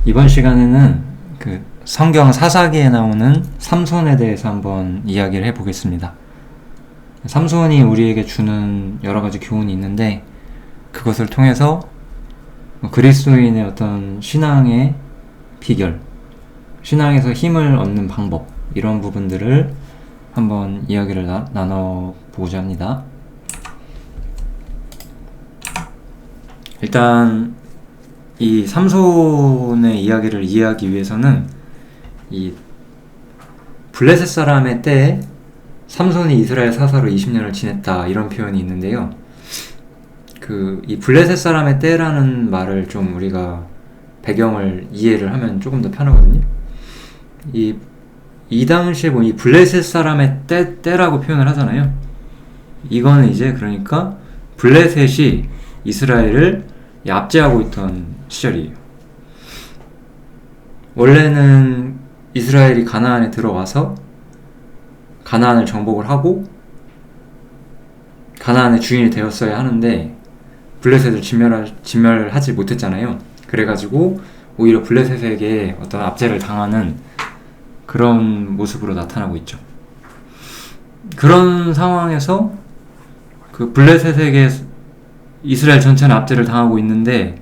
이번 시간에는 그 성경 사사기에 나오는 삼손에 대해서 한번 이야기를 해보겠습니다. 삼손이 우리에게 주는 여러 가지 교훈이 있는데, 그것을 통해서 그리스도인의 어떤 신앙의 비결, 신앙에서 힘을 얻는 방법, 이런 부분들을 한번 이야기를 나눠보고자 합니다. 일단 이 삼손의 이야기를 이해하기 위해서는 이 블레셋 사람의 때에 삼손이 이스라엘 사사로 20년을 지냈다, 이런 표현이 있는데요. 이 블레셋 사람의 때라는 말을 좀 우리가 배경을 이해를 하면 조금 더 편하거든요. 이 당시에 이 블레셋 사람의 때라고 표현을 하잖아요. 이거는 이제 그러니까 블레셋이 이스라엘을 압제하고 있던 시절이에요. 원래는 이스라엘이 가나안에 들어와서 가나안을 정복을 하고 가나안의 주인이 되었어야 하는데 블레셋을 진멸하지 못했잖아요. 그래가지고 오히려 블레셋에게 어떤 압제를 당하는 그런 모습으로 나타나고 있죠. 그런 상황에서 그 블레셋에게 이스라엘 전체는 압제를 당하고 있는데,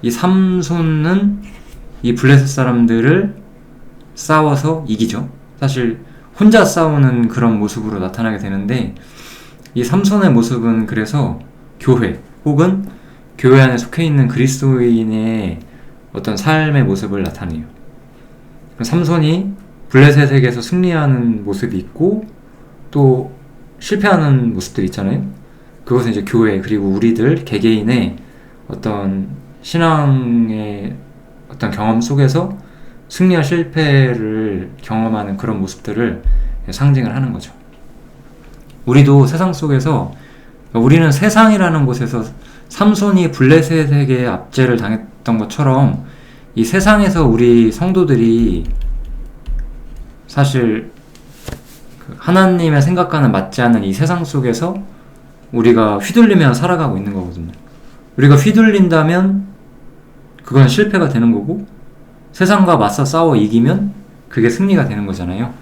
이 삼손은 이 블레셋 사람들을 싸워서 이기죠. 사실 혼자 싸우는 그런 모습으로 나타나게 되는데, 이 삼손의 모습은 그래서 교회 혹은 교회 안에 속해 있는 그리스도인의 어떤 삶의 모습을 나타내요. 삼손이 블레셋에게서 승리하는 모습이 있고 또 실패하는 모습들이 있잖아요. 그것은 이제 교회, 그리고 우리들 개개인의 어떤 신앙의 어떤 경험 속에서 승리와 실패를 경험하는 그런 모습들을 상징을 하는 거죠. 우리도 세상 속에서, 우리는 세상이라는 곳에서 삼손이 블레셋에게 압제를 당했던 것처럼 이 세상에서 우리 성도들이 사실 하나님의 생각과는 맞지 않는 이 세상 속에서 우리가 휘둘리며 살아가고 있는 거거든요. 우리가 휘둘린다면 그건 실패가 되는 거고, 세상과 맞서 싸워 이기면 그게 승리가 되는 거잖아요.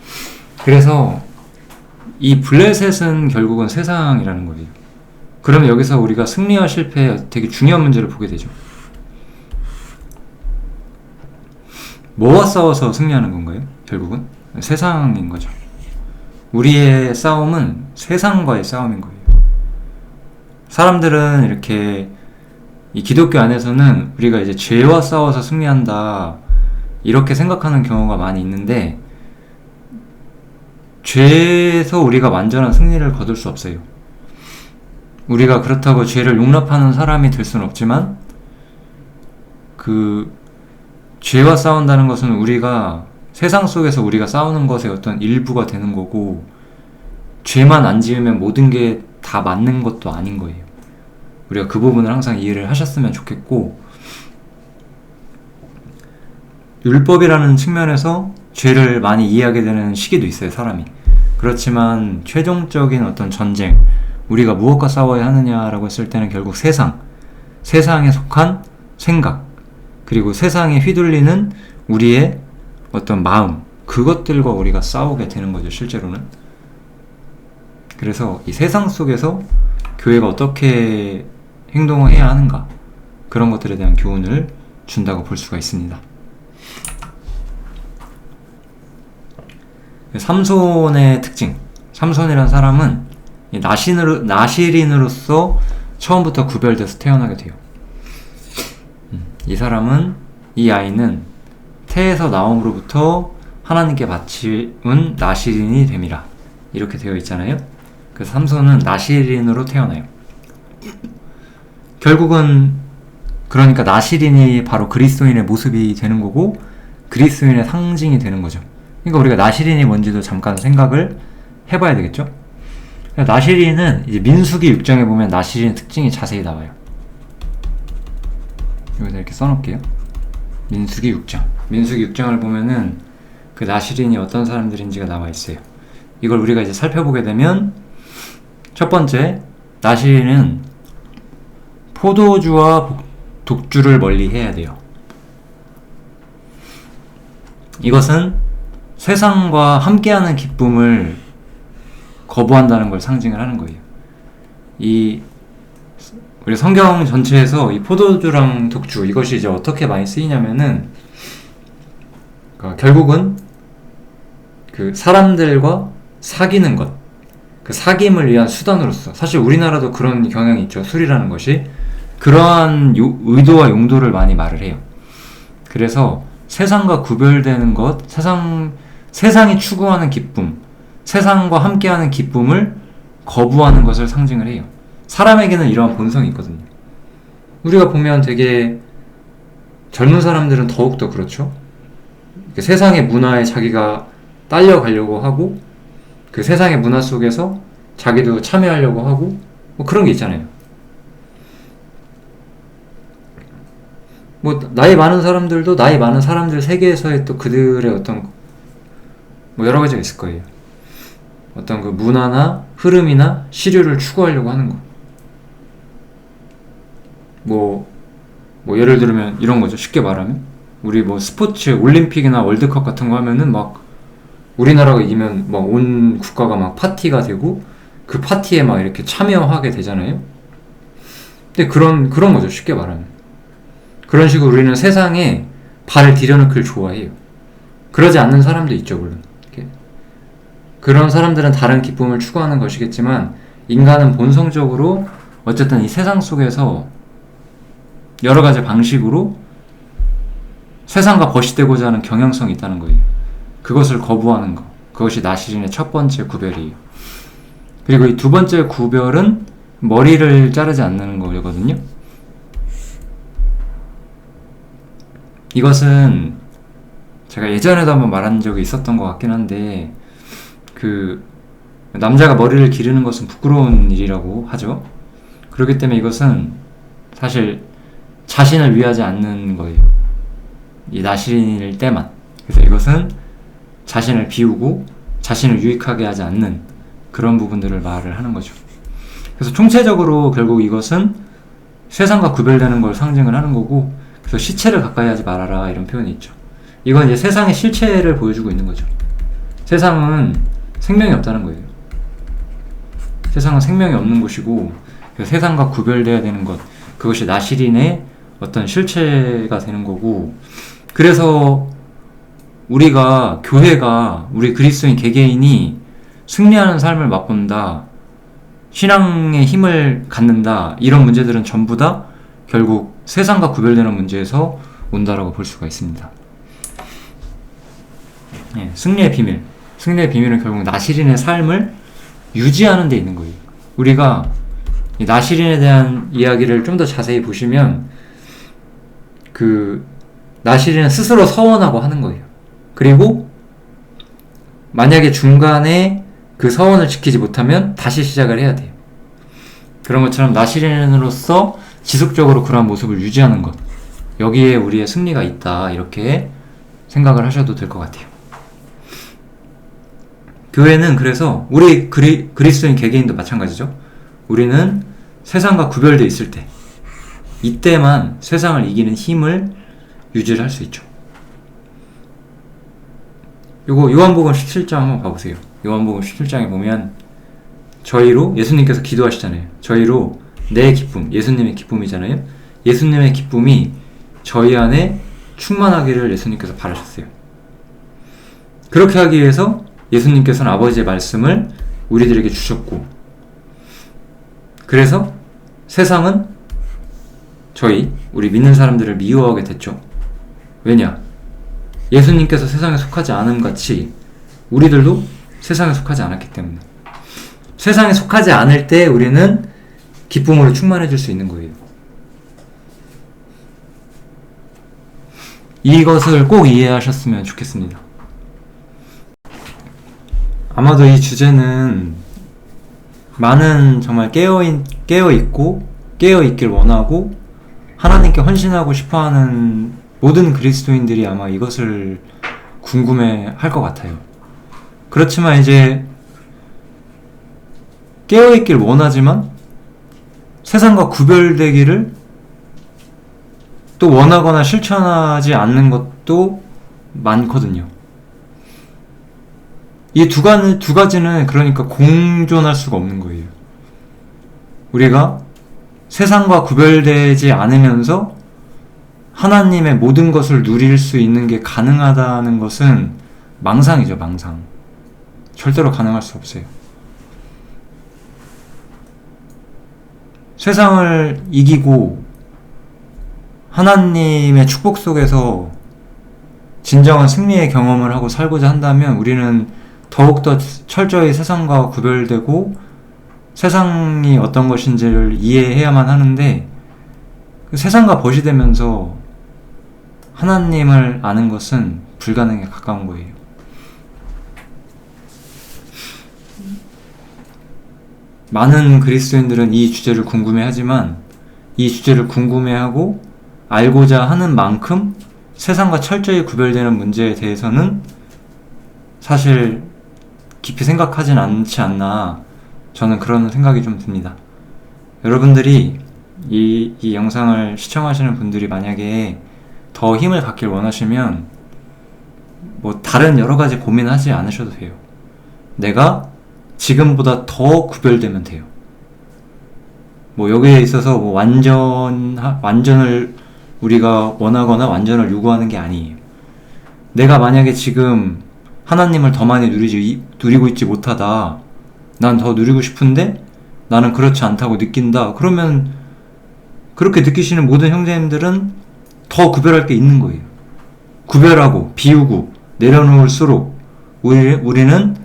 그래서 이 블레셋은 결국은 세상이라는 거예요. 그러면 여기서 우리가 승리와 실패에 되게 중요한 문제를 보게 되죠. 뭐와 싸워서 승리하는 건가요? 결국은 세상인 거죠. 우리의 싸움은 세상과의 싸움인 거예요. 사람들은 이렇게 이 기독교 안에서는 우리가 이제 죄와 싸워서 승리한다, 이렇게 생각하는 경우가 많이 있는데, 죄에서 우리가 완전한 승리를 거둘 수 없어요. 우리가 그렇다고 죄를 용납하는 사람이 될 수는 없지만, 죄와 싸운다는 것은 우리가 세상 속에서 우리가 싸우는 것의 어떤 일부가 되는 거고, 죄만 안 지으면 모든 게 다 맞는 것도 아닌 거예요. 우리가 그 부분을 항상 이해를 하셨으면 좋겠고, 율법이라는 측면에서 죄를 많이 이해하게 되는 시기도 있어요, 사람이. 그렇지만 최종적인 어떤 전쟁, 우리가 무엇과 싸워야 하느냐라고 했을 때는 결국 세상에 속한 생각, 그리고 세상에 휘둘리는 우리의 어떤 마음, 그것들과 우리가 싸우게 되는 거죠, 실제로는. 그래서 이 세상 속에서 교회가 어떻게 행동을 해야 하는가, 그런 것들에 대한 교훈을 준다고 볼 수가 있습니다. 삼손의 특징, 삼손이란 사람은 나실인으로서 처음부터 구별돼서 태어나게 돼요. 이 아이는 태에서 나옴으로부터 하나님께 바치은 나실인이 됨이라, 이렇게 되어 있잖아요. 그래서 삼손은 나실인으로 태어나요. 결국은 그러니까 나실인이 바로 그리스도인의 모습이 되는 거고, 그리스도인의 상징이 되는 거죠. 그러니까 우리가 나실인이 뭔지도 잠깐 생각을 해봐야 되겠죠. 나실인은 이제 민수기 6장에 보면 나실인의 특징이 자세히 나와요. 여기다 이렇게 써놓을게요. 민수기 6장을 보면은 그 나실인이 어떤 사람들인지가 나와 있어요. 이걸 우리가 이제 살펴보게 되면, 첫 번째, 나실인은 포도주와 독주를 멀리 해야 돼요. 이것은 세상과 함께하는 기쁨을 거부한다는 걸 상징을 하는 거예요. 우리 성경 전체에서 이 포도주랑 독주, 이것이 이제 어떻게 많이 쓰이냐면은, 결국은 그 사람들과 사귀는 것, 그 사귐을 위한 수단으로서, 사실 우리나라도 그런 경향이 있죠. 술이라는 것이 그러한 의도와 용도를 많이 말을 해요. 그래서 세상과 구별되는 것, 세상이 추구하는 기쁨, 세상과 함께하는 기쁨을 거부하는 것을 상징을 해요. 사람에게는 이러한 본성이 있거든요. 우리가 보면 되게 젊은 사람들은 더욱더 그렇죠. 세상의 문화에 자기가 딸려가려고 하고, 그 세상의 문화 속에서 자기도 참여하려고 하고, 뭐 그런 게 있잖아요. 뭐 나이 많은 사람들도 나이 많은 사람들 세계에서의 또 그들의 어떤 뭐 여러 가지가 있을 거예요. 어떤 그 문화나 흐름이나 시류를 추구하려고 하는 거. 뭐 예를 들면 이런 거죠. 쉽게 말하면 우리 뭐 스포츠 올림픽이나 월드컵 같은 거 하면은 막 우리나라가 이기면 막 온 국가가 막 파티가 되고 그 파티에 막 이렇게 참여하게 되잖아요. 근데 그런 거죠. 쉽게 말하면. 그런 식으로 우리는 세상에 발을 들여놓기를 좋아해요. 그러지 않는 사람도 있죠, 물론. 이렇게. 그런 사람들은 다른 기쁨을 추구하는 것이겠지만, 인간은 본성적으로 어쨌든 이 세상 속에서 여러 가지 방식으로 세상과 벗이되고자 하는 경향성이 있다는 거예요. 그것을 거부하는 것. 그것이 나시린의 첫 번째 구별이에요. 그리고 이 두 번째 구별은 머리를 자르지 않는 거거든요. 이것은 제가 예전에도 한번 말한 적이 있었던 것 같긴 한데, 그 남자가 머리를 기르는 것은 부끄러운 일이라고 하죠. 그렇기 때문에 이것은 사실 자신을 위하지 않는 거예요. 이 나시린일 때만. 그래서 이것은 자신을 비우고 자신을 유익하게 하지 않는 그런 부분들을 말을 하는 거죠. 그래서 총체적으로 결국 이것은 세상과 구별되는 걸 상징을 하는 거고, 그래서 시체를 가까이 하지 말아라 이런 표현이 있죠. 이건 이제 세상의 실체를 보여주고 있는 거죠. 세상은 생명이 없다는 거예요. 세상은 생명이 없는 곳이고, 세상과 구별되어야 되는 것, 그것이 나시린의 어떤 실체가 되는 거고, 그래서 우리가, 교회가, 우리 그리스도인 개개인이 승리하는 삶을 맛본다, 신앙의 힘을 갖는다, 이런 문제들은 전부 다 결국 세상과 구별되는 문제에서 온다라고 볼 수가 있습니다. 승리의 비밀은 결국 나시린의 삶을 유지하는 데 있는 거예요. 우리가 이 나시린에 대한 이야기를 좀 더 자세히 보시면, 그 나시린은 스스로 서원하고 하는 거예요. 그리고 만약에 중간에 그 서원을 지키지 못하면 다시 시작을 해야 돼요. 그런 것처럼 나시린으로서 지속적으로 그러한 모습을 유지하는 것, 여기에 우리의 승리가 있다, 이렇게 생각을 하셔도 될 것 같아요. 교회는 그래서 우리 그리스도인 개개인도 마찬가지죠. 우리는 세상과 구별되어 있을 때, 이때만 세상을 이기는 힘을 유지를 할 수 있죠. 요거 요한복음 17장 한번 봐보세요. 요한복음 17장에 보면 저희로, 예수님께서 기도하시잖아요. 저희로 내 기쁨, 예수님의 기쁨이잖아요. 예수님의 기쁨이 저희 안에 충만하기를 예수님께서 바라셨어요. 그렇게 하기 위해서 예수님께서는 아버지의 말씀을 우리들에게 주셨고, 그래서 세상은 우리 믿는 사람들을 미워하게 됐죠. 왜냐? 예수님께서 세상에 속하지 않음 같이 우리들도 세상에 속하지 않았기 때문에. 세상에 속하지 않을 때 우리는 기쁨으로 충만해질 수 있는 거예요. 이것을 꼭 이해하셨으면 좋겠습니다. 아마도 이 주제는 많은 정말 깨어있고 깨어있길 원하고 하나님께 헌신하고 싶어하는 모든 그리스도인들이 아마 이것을 궁금해 할 것 같아요. 그렇지만 이제 깨어있길 원하지만 세상과 구별되기를 또 원하거나 실천하지 않는 것도 많거든요. 이 두 가지는 그러니까 공존할 수가 없는 거예요. 우리가 세상과 구별되지 않으면서 하나님의 모든 것을 누릴 수 있는 게 가능하다는 것은 망상이죠, 망상. 절대로 가능할 수 없어요. 세상을 이기고 하나님의 축복 속에서 진정한 승리의 경험을 하고 살고자 한다면 우리는 더욱더 철저히 세상과 구별되고 세상이 어떤 것인지를 이해해야만 하는데, 그 세상과 벗이 되면서 하나님을 아는 것은 불가능에 가까운 거예요. 많은 그리스도인들은 이 주제를 궁금해하지만 이 주제를 궁금해하고 알고자 하는 만큼 세상과 철저히 구별되는 문제에 대해서는 사실 깊이 생각하진 않지 않나, 저는 그런 생각이 좀 듭니다. 여러분들이 이 영상을 시청하시는 분들이 만약에 더 힘을 갖길 원하시면 뭐 다른 여러 가지 고민하지 않으셔도 돼요. 내가 지금보다 더 구별되면 돼요. 뭐 여기에 있어서 뭐 완전을 우리가 원하거나 완전을 요구하는 게 아니에요. 내가 만약에 지금 하나님을 더 많이 누리고 있지 못하다, 난 더 누리고 싶은데 나는 그렇지 않다고 느낀다, 그러면 그렇게 느끼시는 모든 형제님들은 더 구별할 게 있는 거예요. 구별하고 비우고 내려놓을수록 우리는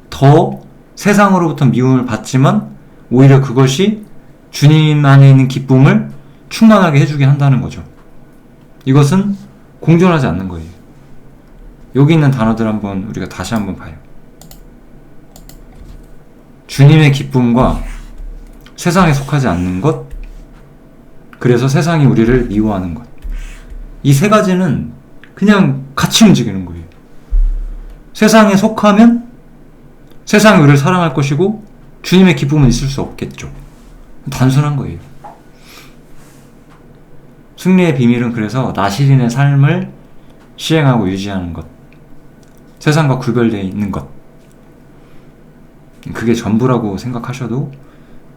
더 세상으로부터 미움을 받지만 오히려 그것이 주님 안에 있는 기쁨을 충만하게 해주게 한다는 거죠. 이것은 공존하지 않는 거예요. 여기 있는 단어들 한번 우리가 다시 한번 봐요. 주님의 기쁨과 세상에 속하지 않는 것, 그래서 세상이 우리를 미워하는 것. 이 세 가지는 그냥 같이 움직이는 거예요. 세상에 속하면 세상이 우리를 사랑할 것이고 주님의 기쁨은 있을 수 없겠죠. 단순한 거예요. 승리의 비밀은 그래서 나시린의 삶을 시행하고 유지하는 것, 세상과 구별되어 있는 것, 그게 전부라고 생각하셔도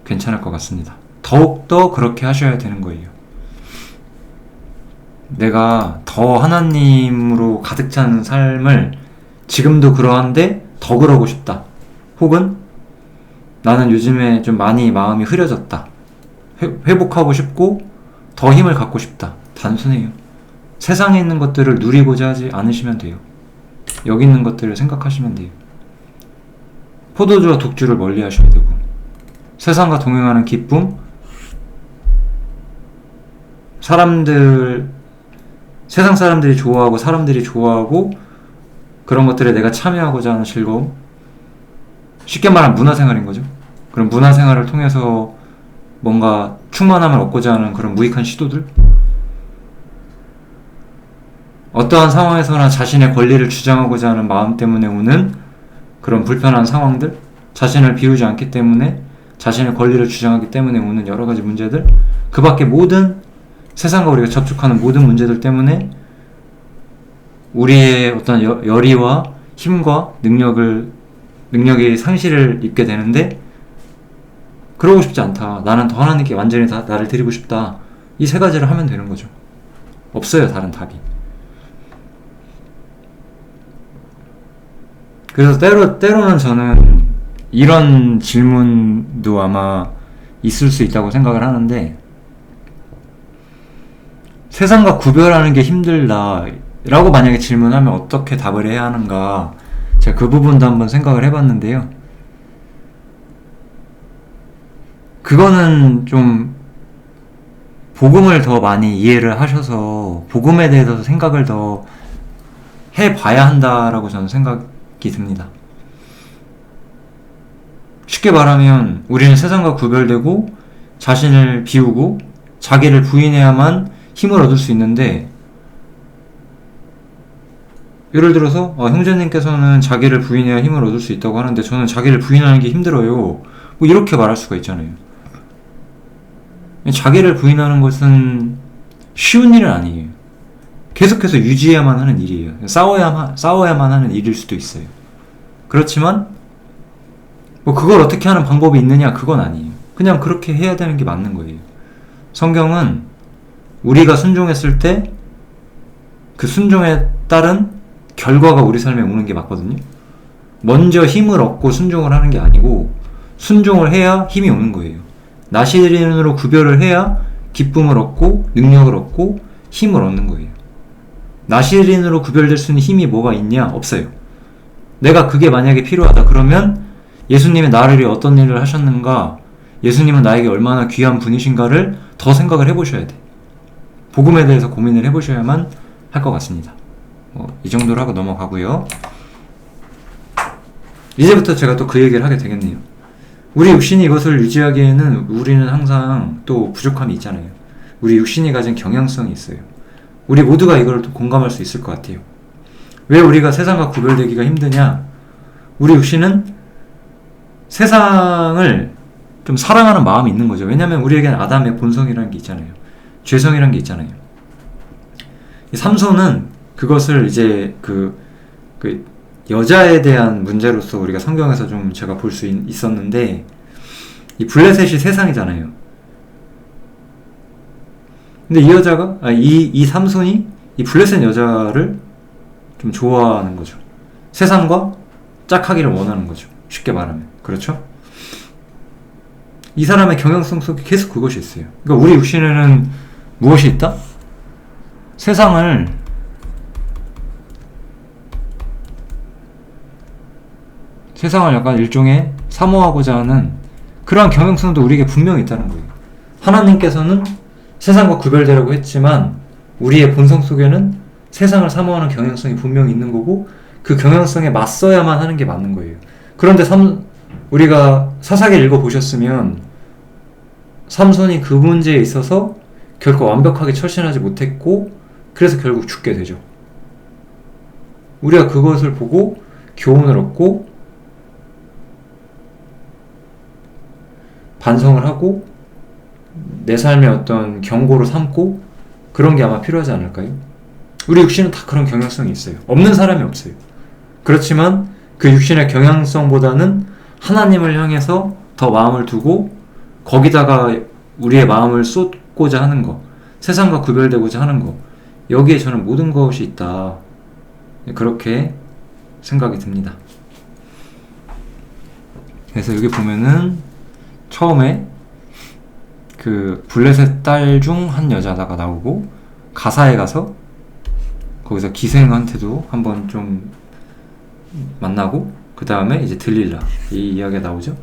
괜찮을 것 같습니다. 더욱더 그렇게 하셔야 되는 거예요. 내가 더 하나님으로 가득 찬 삶을 지금도 그러한데 더 그러고 싶다, 혹은 나는 요즘에 좀 많이 마음이 흐려졌다, 회복하고 싶고 더 힘을 갖고 싶다. 단순해요. 세상에 있는 것들을 누리고자 하지 않으시면 돼요. 여기 있는 것들을 생각하시면 돼요. 포도주와 독주를 멀리 하셔야 되고, 세상과 동행하는 기쁨, 세상 사람들이 좋아하고 사람들이 좋아하고 그런 것들에 내가 참여하고자 하는 즐거움, 쉽게 말하면 문화생활인 거죠. 그런 문화생활을 통해서 뭔가 충만함을 얻고자 하는 그런 무익한 시도들, 어떠한 상황에서나 자신의 권리를 주장하고자 하는 마음 때문에 오는 그런 불편한 상황들, 자신을 비우지 않기 때문에, 자신의 권리를 주장하기 때문에 오는 여러 가지 문제들, 그 밖에 모든 세상과 우리가 접촉하는 모든 문제들 때문에 우리의 어떤 열의와 힘과 능력의 상실을 입게 되는데, 그러고 싶지 않다, 나는 더 하나님께 완전히 나를 드리고 싶다, 이 세 가지를 하면 되는 거죠. 없어요, 다른 답이. 그래서 때로는 저는 이런 질문도 아마 있을 수 있다고 생각을 하는데, 세상과 구별하는 게 힘들다 라고 만약에 질문하면 어떻게 답을 해야 하는가, 제가 그 부분도 한번 생각을 해봤는데요. 그거는 좀 복음을 더 많이 이해를 하셔서 복음에 대해서 생각을 더 해봐야 한다라고 저는 생각이 듭니다. 쉽게 말하면 우리는 세상과 구별되고 자신을 비우고 자기를 부인해야만 힘을 얻을 수 있는데, 예를 들어서 형제님께서는 자기를 부인해야 힘을 얻을 수 있다고 하는데 저는 자기를 부인하는 게 힘들어요, 뭐 이렇게 말할 수가 있잖아요. 자기를 부인하는 것은 쉬운 일은 아니에요. 계속해서 유지해야만 하는 일이에요. 싸워야만 하는 일일 수도 있어요. 그렇지만 뭐 그걸 어떻게 하는 방법이 있느냐, 그건 아니에요. 그냥 그렇게 해야 되는 게 맞는 거예요. 성경은 우리가 순종했을 때 그 순종에 따른 결과가 우리 삶에 오는 게 맞거든요. 먼저 힘을 얻고 순종을 하는 게 아니고 순종을 해야 힘이 오는 거예요. 나시린으로 구별을 해야 기쁨을 얻고 능력을 얻고 힘을 얻는 거예요. 나시린으로 구별될 수 있는 힘이 뭐가 있냐? 없어요. 내가 그게 만약에 필요하다 그러면 예수님이 나를 위해 어떤 일을 하셨는가, 예수님은 나에게 얼마나 귀한 분이신가를 더 생각을 해보셔야 돼. 복음에 대해서 고민을 해보셔야만 할 것 같습니다. 이 정도로 하고 넘어가고요. 이제부터 제가 또 그 얘기를 하게 되겠네요. 우리 육신이 이것을 유지하기에는 우리는 항상 또 부족함이 있잖아요. 우리 육신이 가진 경향성이 있어요. 우리 모두가 이걸 또 공감할 수 있을 것 같아요. 왜 우리가 세상과 구별되기가 힘드냐? 우리 육신은 세상을 좀 사랑하는 마음이 있는 거죠. 왜냐하면 우리에게는 아담의 본성이라는 게 있잖아요. 죄성이라는 게 있잖아요. 삼손은 그것을 이제 그 여자에 대한 문제로서 우리가 성경에서 좀 제가 볼 수 있었는데, 이 블레셋이 세상이잖아요. 근데 이 여자가, 이 삼손이 이 블레셋 여자를 좀 좋아하는 거죠. 세상과 짝하기를 원하는 거죠. 쉽게 말하면. 그렇죠? 이 사람의 경향성 속에 계속 그것이 있어요. 그러니까 우리 육신에는 무엇이 있다? 세상을 약간 일종의 사모하고자 하는 그러한 경향성도 우리에게 분명히 있다는 거예요. 하나님께서는 세상과 구별되라고 했지만 우리의 본성 속에는 세상을 사모하는 경향성이 분명히 있는 거고, 그 경향성에 맞서야만 하는 게 맞는 거예요. 그런데 우리가 사사기를 읽어보셨으면 삼손이 그 문제에 있어서 결코 완벽하게 처신하지 못했고, 그래서 결국 죽게 되죠. 우리가 그것을 보고 교훈을 얻고 반성을 하고 내 삶의 어떤 경고로 삼고 그런 게 아마 필요하지 않을까요? 우리 육신은 다 그런 경향성이 있어요. 없는 사람이 없어요. 그렇지만 그 육신의 경향성보다는 하나님을 향해서 더 마음을 두고 거기다가 우리의 마음을 쏟고자 하는 것, 세상과 구별되고자 하는 것, 여기에 저는 모든 것이 있다, 그렇게 생각이 듭니다. 그래서 여기 보면은 처음에 그 블레셋 딸 중 한 여자가 나오고, 가사에 가서 거기서 기생한테도 한번 좀 만나고, 그 다음에 이제 들릴라, 이 이야기가 나오죠.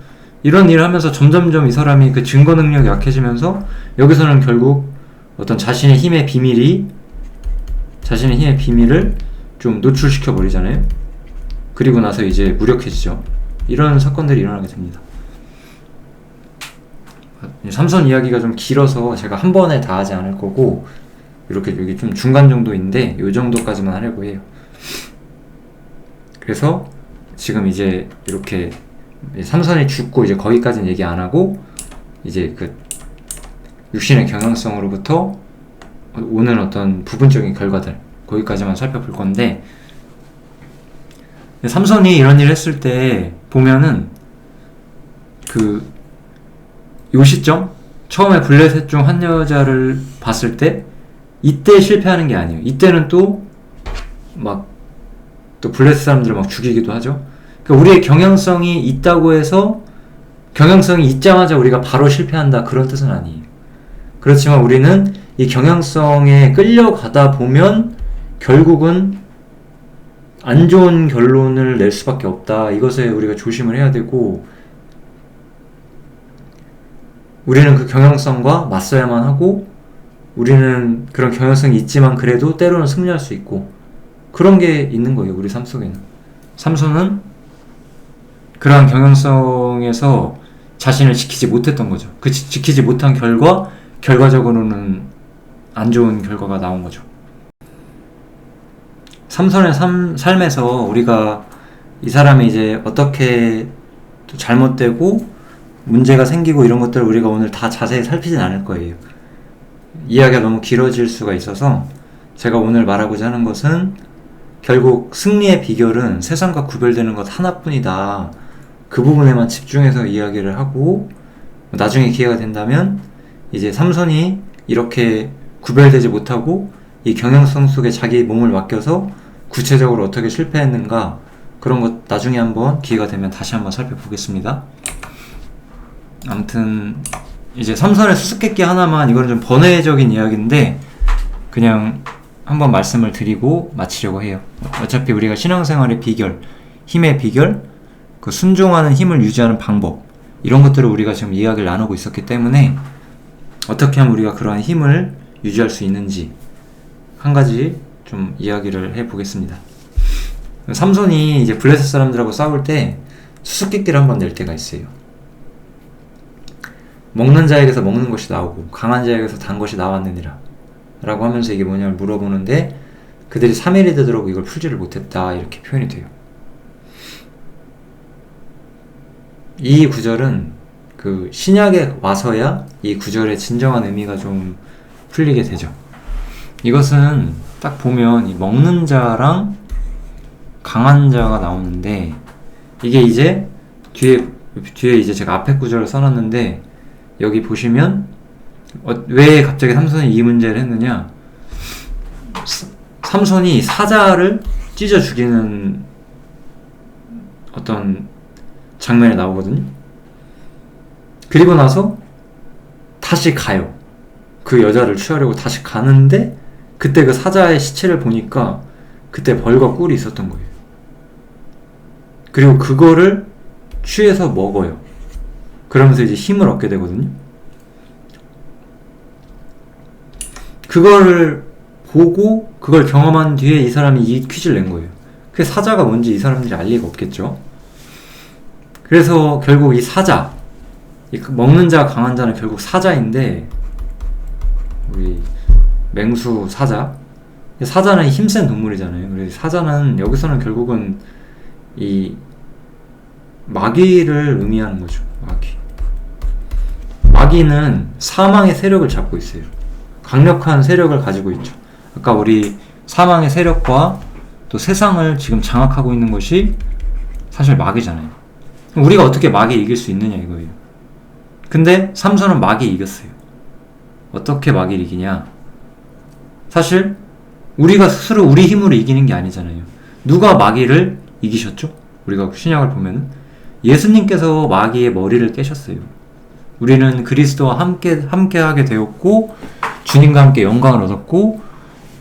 이런 일을 하면서 점점점 이 사람이 그 증거 능력이 약해지면서 여기서는 결국 어떤 자신의 힘의 비밀을 좀 노출시켜 버리잖아요. 그리고 나서 이제 무력해지죠. 이런 사건들이 일어나게 됩니다. 삼손 이야기가 좀 길어서 제가 한 번에 다 하지 않을 거고, 이렇게 여기 좀 중간 정도인데 이 정도까지만 하려고 해요. 그래서 지금 이제 이렇게 삼손이 죽고 이제 거기까지는 얘기 안 하고, 이제 그 육신의 경향성으로부터 오는 어떤 부분적인 결과들, 거기까지만 살펴볼 건데, 삼손이 이런 일을 했을 때 보면은 요 시점, 처음에 블레셋 중 한 여자를 봤을 때 이때 실패하는 게 아니에요. 이때는 또 블레셋 사람들을 막 죽이기도 하죠. 그러니까 우리의 경향성이 있다고 해서 경향성이 있자마자 우리가 바로 실패한다, 그런 뜻은 아니에요. 그렇지만 우리는 이 경향성에 끌려가다 보면 결국은 안 좋은 결론을 낼 수밖에 없다. 이것에 우리가 조심을 해야 되고, 우리는 그 경향성과 맞서야만 하고, 우리는 그런 경향성이 있지만 그래도 때로는 승리할 수 있고, 그런 게 있는 거예요, 우리 삶 속에는. 삼손은 그러한 경향성에서 자신을 지키지 못했던 거죠. 그 지키지 못한 결과적으로는 안 좋은 결과가 나온 거죠. 삼손의 삶에서 우리가 이 사람이 이제 어떻게 또 잘못되고 문제가 생기고 이런 것들을 우리가 오늘 다 자세히 살피진 않을 거예요. 이야기가 너무 길어질 수가 있어서 제가 오늘 말하고자 하는 것은 결국 승리의 비결은 세상과 구별되는 것 하나뿐이다. 그 부분에만 집중해서 이야기를 하고, 나중에 기회가 된다면 이제 삼손이 이렇게 구별되지 못하고 이 경향성 속에 자기 몸을 맡겨서 구체적으로 어떻게 실패했는가, 그런 것 나중에 한번 기회가 되면 다시 한번 살펴보겠습니다. 아무튼 이제 삼손의 수수께끼 하나만, 이거는 좀 번외적인 이야기인데 그냥 한번 말씀을 드리고 마치려고 해요. 어차피 우리가 신앙생활의 비결, 힘의 비결, 그 순종하는 힘을 유지하는 방법, 이런 것들을 우리가 지금 이야기를 나누고 있었기 때문에 어떻게 하면 우리가 그러한 힘을 유지할 수 있는지 한 가지 좀 이야기를 해보겠습니다. 삼손이 이제 블레셋 사람들하고 싸울 때 수수께끼를 한번 낼 때가 있어요. 먹는 자에게서 먹는 것이 나오고 강한 자에게서 단 것이 나왔느니라 라고 하면서 이게 뭐냐를 물어보는데, 그들이 3일이 되도록 이걸 풀지를 못했다, 이렇게 표현이 돼요. 이 구절은 그 신약에 와서야 이 구절의 진정한 의미가 좀 풀리게 되죠. 이것은 딱 보면 이 먹는 자랑 강한 자가 나오는데, 이게 이제 뒤에 이제 제가 앞에 구절을 써놨는데, 여기 보시면 왜 갑자기 삼손이 이 문제를 했느냐, 삼손이 사자를 찢어 죽이는 어떤 장면이 나오거든요. 그리고 나서 다시 가요. 그 여자를 취하려고 다시 가는데 그때 그 사자의 시체를 보니까 그때 벌과 꿀이 있었던 거예요. 그리고 그거를 취해서 먹어요. 그러면서 이제 힘을 얻게 되거든요. 그거를 보고 그걸 경험한 뒤에 이 사람이 이 퀴즈를 낸 거예요. 그게 사자가 뭔지 이 사람들이 알 리가 없겠죠. 그래서 결국 이 사자, 먹는 자 강한 자는 결국 사자인데, 우리 맹수 사자, 사자는 힘센 동물이잖아요. 그래서 사자는 여기서는 결국은 이 마귀를 의미하는 거죠. 마귀는 사망의 세력을 잡고 있어요. 강력한 세력을 가지고 있죠. 아까 우리 사망의 세력과 또 세상을 지금 장악하고 있는 것이 사실 마귀잖아요. 우리가 어떻게 마귀 이길 수 있느냐 이거예요. 근데 삼손은 마귀 이겼어요. 어떻게 마귀를 이기냐? 사실 우리가 스스로 우리 힘으로 이기는 게 아니잖아요. 누가 마귀를 이기셨죠? 우리가 신약을 보면은 예수님께서 마귀의 머리를 깨셨어요. 우리는 그리스도와 함께 하게 되었고, 주님과 함께 영광을 얻었고,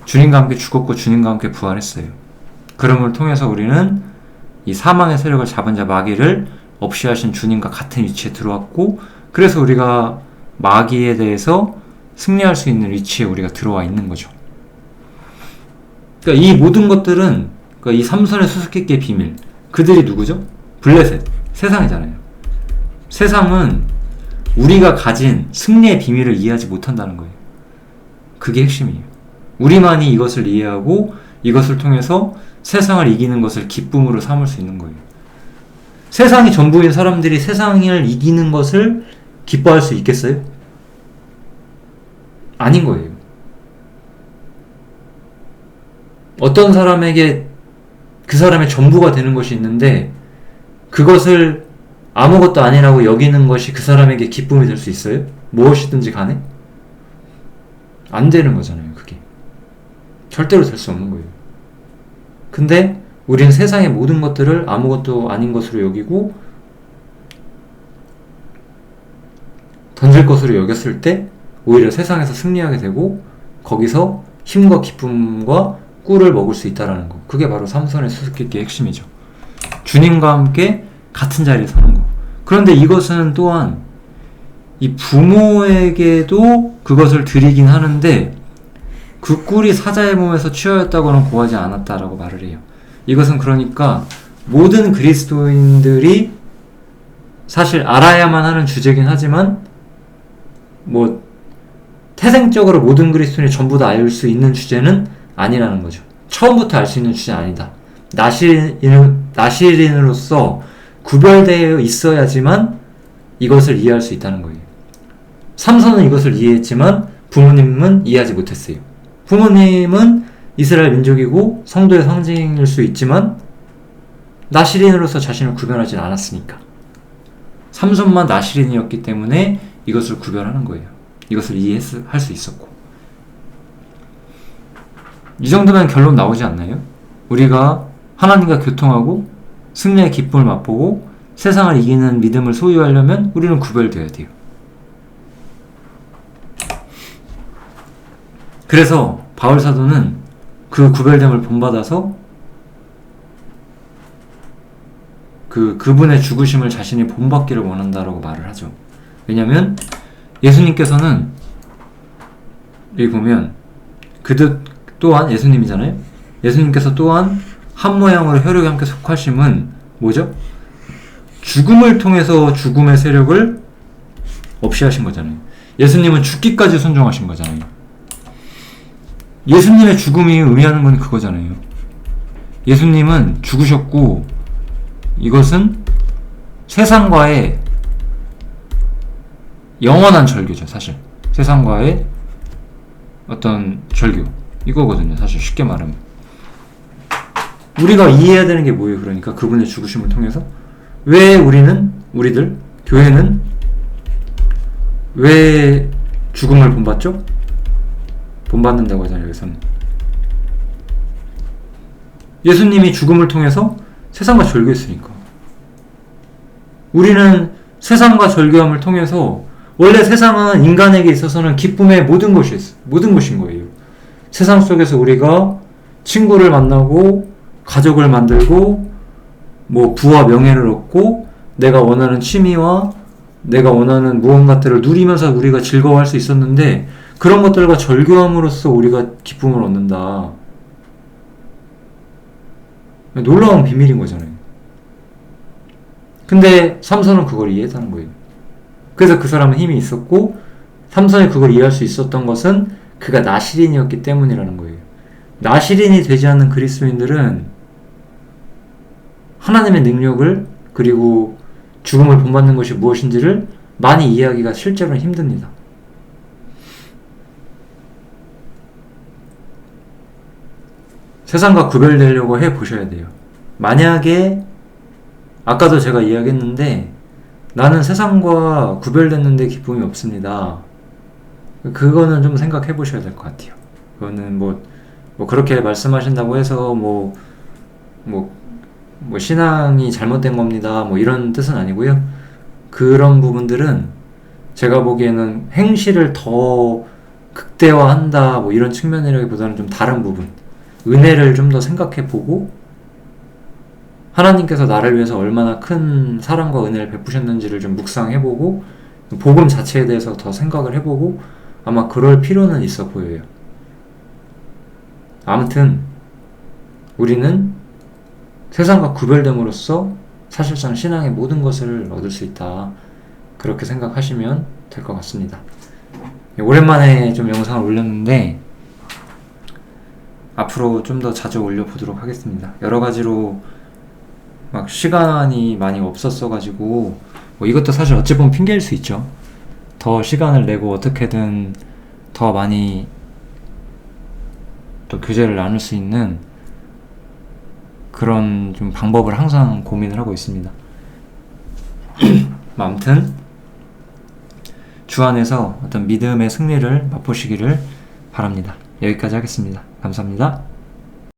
주님과 함께 죽었고, 주님과 함께 부활했어요. 그럼을 통해서 우리는 이 사망의 세력을 잡은 자 마귀를 없이 하신 주님과 같은 위치에 들어왔고, 그래서 우리가 마귀에 대해서 승리할 수 있는 위치에 우리가 들어와 있는 거죠. 그러니까 이 모든 것들은, 그러니까 이 삼손의 수수께끼의 비밀, 그들이 누구죠? 블레셋, 세상이잖아요. 세상은 우리가 가진 승리의 비밀을 이해하지 못한다는 거예요. 그게 핵심이에요. 우리만이 이것을 이해하고 이것을 통해서 세상을 이기는 것을 기쁨으로 삼을 수 있는 거예요. 세상이 전부인 사람들이 세상을 이기는 것을 기뻐할 수 있겠어요? 아닌 거예요. 어떤 사람에게 그 사람의 전부가 되는 것이 있는데 그것을 아무것도 아니라고 여기는 것이 그 사람에게 기쁨이 될 수 있어요? 무엇이든지 간에? 안 되는 거잖아요, 그게. 절대로 될 수 없는 거예요. 근데 우리는 세상의 모든 것들을 아무것도 아닌 것으로 여기고 던질 것으로 여겼을 때 오히려 세상에서 승리하게 되고 거기서 힘과 기쁨과 꿀을 먹을 수 있다는 거. 그게 바로 삼손의 수수께끼의 핵심이죠. 주님과 함께 같은 자리에 서는 거. 그런데 이것은 또한 이 부모에게도 그것을 드리긴 하는데 그 꿀이 사자의 몸에서 취하였다고는 고하지 않았다라고 말을 해요. 이것은 그러니까 모든 그리스도인들이 사실 알아야만 하는 주제긴 하지만 뭐 태생적으로 모든 그리스도인이 전부 다 알 수 있는 주제는 아니라는 거죠. 처음부터 알 수 있는 주제는 아니다. 나시린으로서 구별되어 있어야지만 이것을 이해할 수 있다는 거예요. 삼손은 이것을 이해했지만 부모님은 이해하지 못했어요. 부모님은 이스라엘 민족이고 성도의 상징일 수 있지만 나시린으로서 자신을 구별하진 않았으니까. 삼손만 나시린이었기 때문에 이것을 구별하는 거예요. 이것을 이해할 수 있었고. 이 정도면 결론 나오지 않나요? 우리가 하나님과 교통하고 승리의 기쁨을 맛보고 세상을 이기는 믿음을 소유하려면 우리는 구별되어야 돼요. 그래서 바울 사도는 그 구별됨을 본받아서 그분의 죽으심을 자신이 본받기를 원한다라고 말을 하죠. 왜냐하면 예수님께서는 여기 보면 그들 또한 예수님이잖아요. 예수님께서 또한 한 모양으로 혈육에 함께 속하심은 뭐죠? 죽음을 통해서 죽음의 세력을 없이 하신 거잖아요. 예수님은 죽기까지 순종하신 거잖아요. 예수님의 죽음이 의미하는 건 그거잖아요. 예수님은 죽으셨고 이것은 세상과의 영원한 절교죠. 사실 세상과의 어떤 절교 이거거든요. 사실 쉽게 말하면 우리가 이해해야 되는 게 뭐예요? 그러니까 그분의 죽으심을 통해서 왜 우리들 교회는 왜 죽음을 본받죠? 본받는다고 하잖아요. 여기서는 예수님이 죽음을 통해서 세상과 절교했으니까 우리는 세상과 절교함을 통해서 원래 세상은 인간에게 있어서는 기쁨의 모든 것인 거예요. 세상 속에서 우리가 친구를 만나고 가족을 만들고 뭐 부와 명예를 얻고 내가 원하는 취미와 내가 원하는 무언가들을 누리면서 우리가 즐거워할 수 있었는데 그런 것들과 절교함으로써 우리가 기쁨을 얻는다. 놀라운 비밀인 거잖아요. 근데 삼손은 그걸 이해했다는 거예요. 그래서 그 사람은 힘이 있었고 삼손이 그걸 이해할 수 있었던 것은 그가 나시린이었기 때문이라는 거예요. 나시린이 되지 않는 그리스도인들은 하나님의 능력을 그리고 죽음을 본받는 것이 무엇인지를 많이 이해하기가 실제로는 힘듭니다. 세상과 구별되려고 해보셔야 돼요. 만약에 아까도 제가 이야기했는데 나는 세상과 구별됐는데 기쁨이 없습니다. 그거는 좀 생각해 보셔야 될 것 같아요. 그거는 뭐 그렇게 말씀하신다고 해서 신앙이 잘못된 겁니다. 뭐 이런 뜻은 아니고요. 그런 부분들은 제가 보기에는 행실을 더 극대화한다 뭐 이런 측면이라기보다는 좀 다른 부분, 은혜를 좀 더 생각해 보고 하나님께서 나를 위해서 얼마나 큰 사랑과 은혜를 베푸셨는지를 좀 묵상해 보고 복음 자체에 대해서 더 생각을 해보고 아마 그럴 필요는 있어 보여요. 아무튼 우리는 세상과 구별됨으로써 사실상 신앙의 모든 것을 얻을 수 있다. 그렇게 생각하시면 될 것 같습니다. 오랜만에 좀 영상을 올렸는데 앞으로 좀 더 자주 올려보도록 하겠습니다. 여러 가지로 막 시간이 많이 없었어가지고 뭐 이것도 사실 어찌 보면 핑계일 수 있죠. 더 시간을 내고 어떻게든 더 많이 또 교제를 나눌 수 있는 그런 좀 방법을 항상 고민을 하고 있습니다. 아무튼 주 안에서 어떤 믿음의 승리를 맛보시기를 바랍니다. 여기까지 하겠습니다. 감사합니다.